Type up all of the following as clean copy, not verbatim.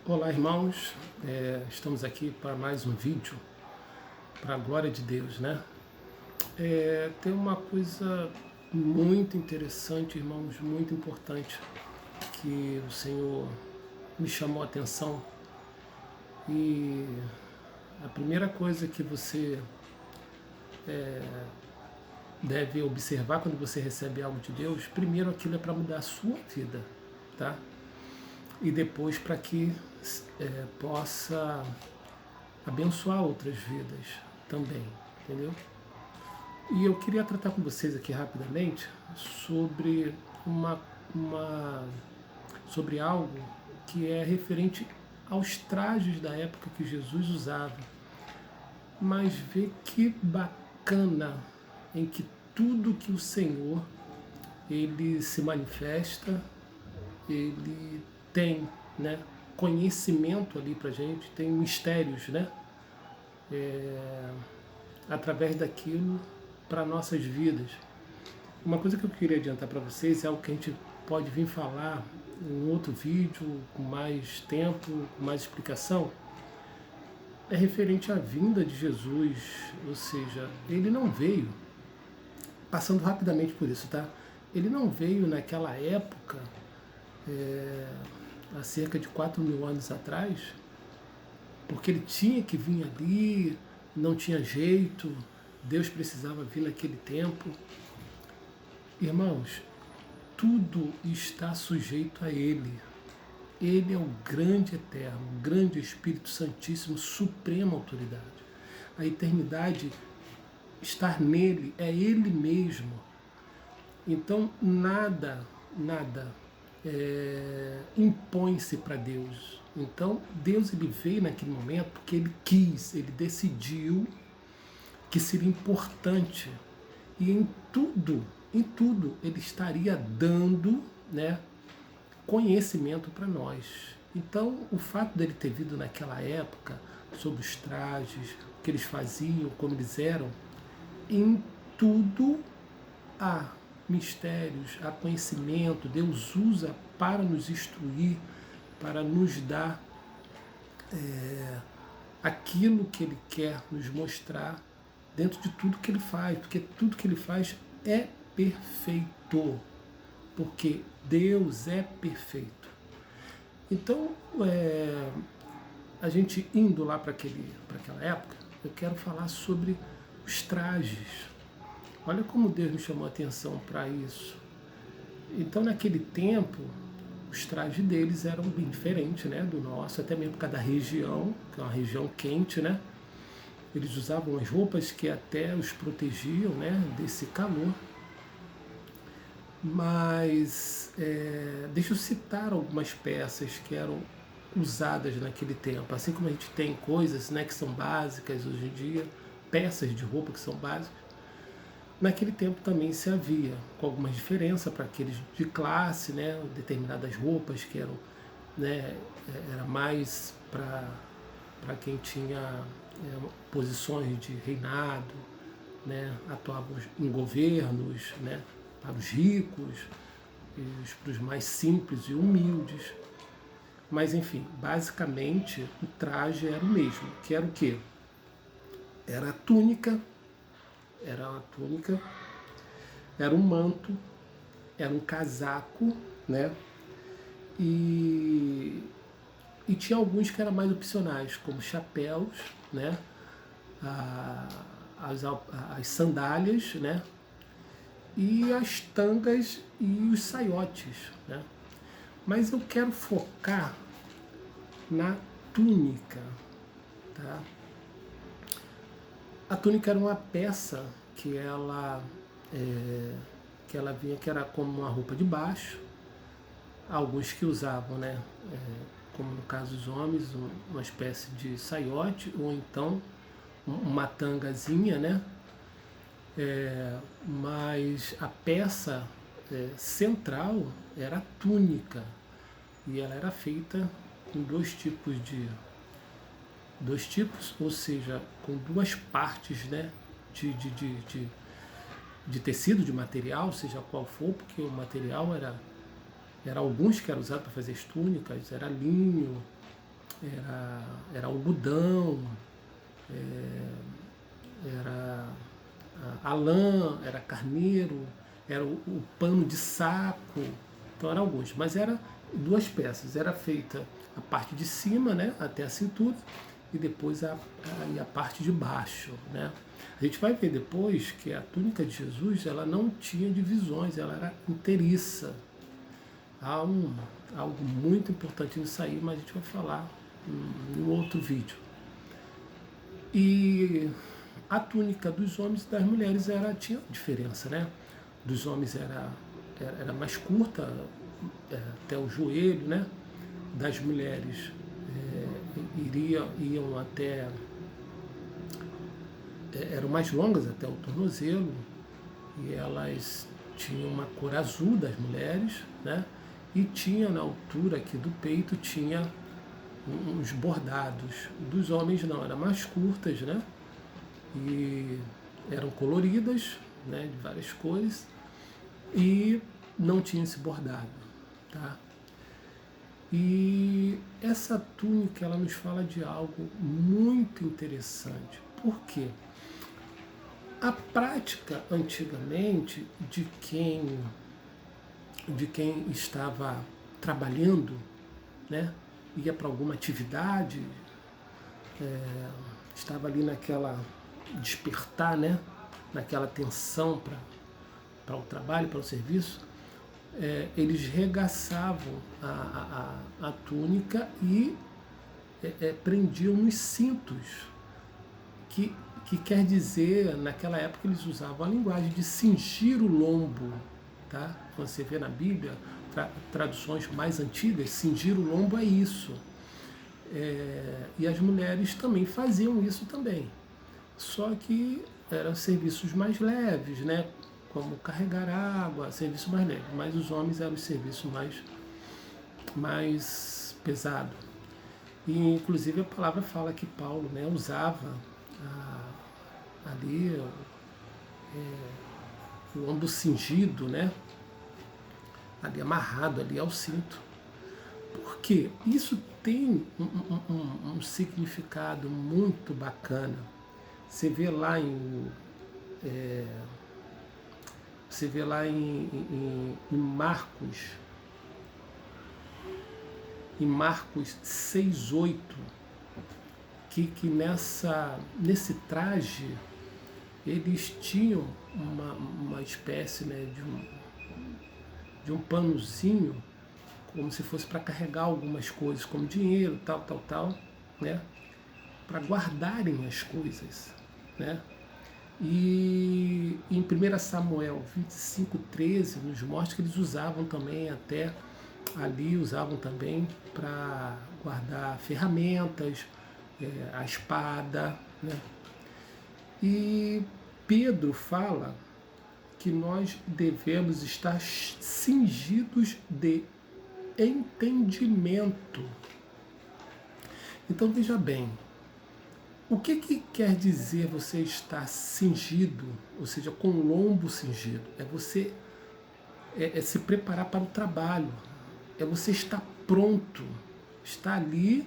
Olá, irmãos. Estamos aqui para mais um vídeo, para a glória de Deus, né? Tem uma coisa muito interessante, irmãos, muito importante, que o Senhor me chamou a atenção. E a primeira coisa que você deve observar quando você recebe algo de Deus, primeiro aquilo é para mudar a sua vida, tá? E depois para que possa abençoar outras vidas também, entendeu? E eu queria tratar com vocês aqui rapidamente sobre uma, uma sobre algo que é referente aos trajes da época que Jesus usava. Mas vê que bacana em que tudo que o Senhor ele se manifesta, ele tem, né, conhecimento ali pra gente, tem mistérios, né, através daquilo para nossas vidas. Uma coisa que eu queria adiantar para vocês é algo que a gente pode vir falar em outro vídeo, com mais tempo, com mais explicação, é referente à vinda de Jesus, ou seja, ele não veio, passando rapidamente por isso, tá? Ele não veio naquela época, há cerca de 4.000 anos atrás, porque ele tinha que vir ali, não tinha jeito, Deus precisava vir naquele tempo. Irmãos, tudo está sujeito a Ele. Ele é o grande eterno, o grande Espírito Santíssimo, suprema autoridade. A eternidade, estar nele, é Ele mesmo. Então, nada impõe-se para Deus. Então, Deus ele veio naquele momento porque Ele quis, Ele decidiu que seria importante. E em tudo, Ele estaria dando, né, conhecimento para nós. Então, o fato dele ter vindo naquela época, sobre os trajes, o que eles faziam, como eles eram, em tudo há mistérios, há conhecimento. Deus usa para nos instruir, para nos dar aquilo que Ele quer nos mostrar dentro de tudo que Ele faz, porque tudo que Ele faz é perfeito, porque Deus é perfeito. Então, a gente indo lá para aquela época, eu quero falar sobre os trajes. Olha como Deus me chamou a atenção para isso. Então, naquele tempo, os trajes deles eram bem diferentes, né, do nosso, até mesmo por causa da região, que é uma região quente, né? Eles usavam as roupas que até os protegiam, né, desse calor. Mas deixa eu citar algumas peças que eram usadas naquele tempo. Assim como a gente tem coisas, né, que são básicas hoje em dia, peças de roupa que são básicas, naquele tempo também se havia, com algumas diferenças para aqueles de classe, né, determinadas roupas que eram, né, era mais para quem tinha posições de reinado, né, atuavam em governos, né, para os ricos, e para os mais simples e humildes. Mas enfim, basicamente o traje era o mesmo, que era o quê? Era a túnica, era um manto, era um casaco, né? E tinha alguns que eram mais opcionais, como chapéus, né? As sandálias, né? E as tangas e os saiotes, né? Mas eu quero focar na túnica, tá? A túnica era uma peça que ela vinha, que era como uma roupa de baixo. Alguns que usavam, né, como no caso dos homens, uma espécie de saiote, ou então uma tangazinha, né? Mas a peça central era a túnica, e ela era feita com dois tipos, ou seja, com duas partes, né, de tecido, de material, seja qual for, porque o material era alguns que eram usados para fazer as túnicas, era linho, era algodão, era a lã, era carneiro, era o pano de saco, então eram alguns, mas era duas peças, era feita a parte de cima, né, até a cintura, e depois a parte de baixo, né. A gente vai ver depois que a túnica de Jesus, ela não tinha divisões, ela era inteiriça. Há algo muito importante nisso aí, mas a gente vai falar em um outro vídeo. E a túnica dos homens e das mulheres tinha diferença, né? Dos homens era mais curta, até o joelho, né? Das mulheres iam até... eram mais longas até o tornozelo, e elas tinham uma cor azul das mulheres, né? E tinha na altura aqui do peito, tinha uns bordados. Dos homens não, eram mais curtas, né? E eram coloridas, né, de várias cores, e não tinha esse bordado, tá? E essa túnica, ela nos fala de algo muito interessante. Por quê? A prática antigamente de quem estava trabalhando, né, ia para alguma atividade, estava ali naquela despertar, né, naquela tensão para o trabalho, para o serviço, eles regaçavam a túnica e prendiam nos cintos, que quer dizer, naquela época eles usavam a linguagem de cingir o lombo, tá? Quando você vê na Bíblia, traduções mais antigas, cingir o lombo é isso. E as mulheres também faziam isso também. Só que eram serviços mais leves, né? Como carregar água, serviço mais leve. Mas os homens eram os serviços mais pesado. E inclusive a palavra fala que Paulo, né, usava ali o ombro cingido, né? Ali amarrado ali ao cinto. Por quê? Isso tem um significado muito bacana. Você vê lá em Marcos, em Marcos 6:8, que nesse traje eles tinham uma espécie, né, de um panozinho, como se fosse para carregar algumas coisas, como dinheiro, tal, né, para guardarem as coisas, né. E em 1 Samuel 25:13 nos mostra que eles usavam também usavam também para guardar ferramentas, a espada, né. E Pedro fala que nós devemos estar cingidos de entendimento. Então veja bem, o que quer dizer você estar cingido, ou seja, com o lombo cingido? É você se preparar para o trabalho, é você estar pronto, estar ali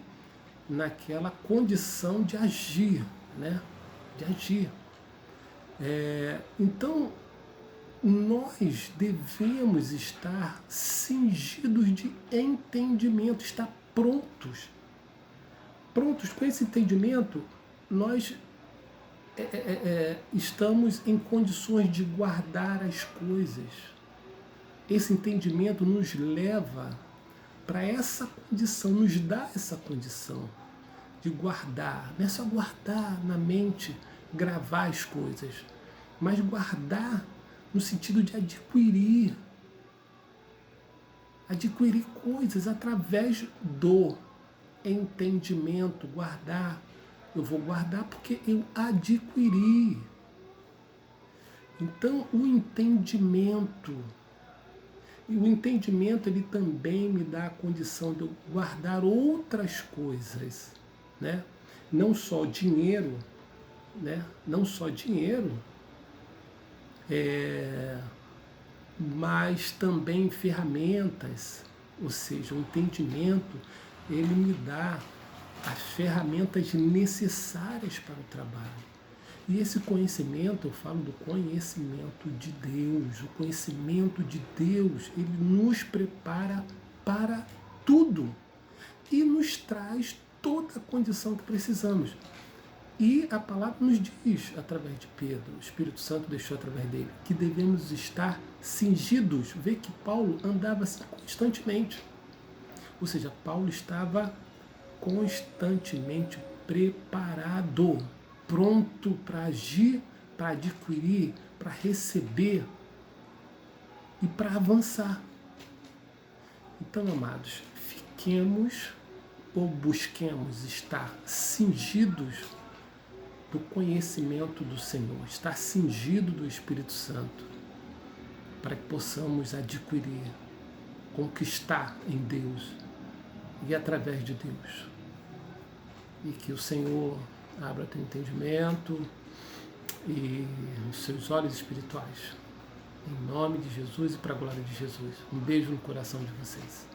naquela condição de agir, né? De agir. Então, nós devemos estar cingidos de entendimento, estar prontos. Prontos com esse entendimento, nós estamos em condições de guardar as coisas. Esse entendimento nos leva para essa condição, nos dá essa condição de guardar. Não é só guardar na mente, gravar as coisas, mas guardar no sentido de adquirir coisas através do entendimento. Guardar, eu vou guardar porque eu adquiri. Então o entendimento, ele também me dá a condição de eu guardar outras coisas, né? Não só dinheiro, né? Não só dinheiro, mas também ferramentas, ou seja, o entendimento, ele me dá as ferramentas necessárias para o trabalho. E esse conhecimento, eu falo do conhecimento de Deus. O conhecimento de Deus, ele nos prepara para tudo e nos traz toda a condição que precisamos. E a palavra nos diz, através de Pedro, o Espírito Santo deixou através dele, que devemos estar cingidos. Vê que Paulo andava assim constantemente. Ou seja, Paulo estava constantemente preparado, pronto para agir, para adquirir, para receber e para avançar. Então, amados, fiquemos ou busquemos estar cingidos do conhecimento do Senhor, estar cingido do Espírito Santo, para que possamos adquirir, conquistar em Deus e através de Deus. E que o Senhor abra teu entendimento e os seus olhos espirituais. Em nome de Jesus e para a glória de Jesus. Um beijo no coração de vocês.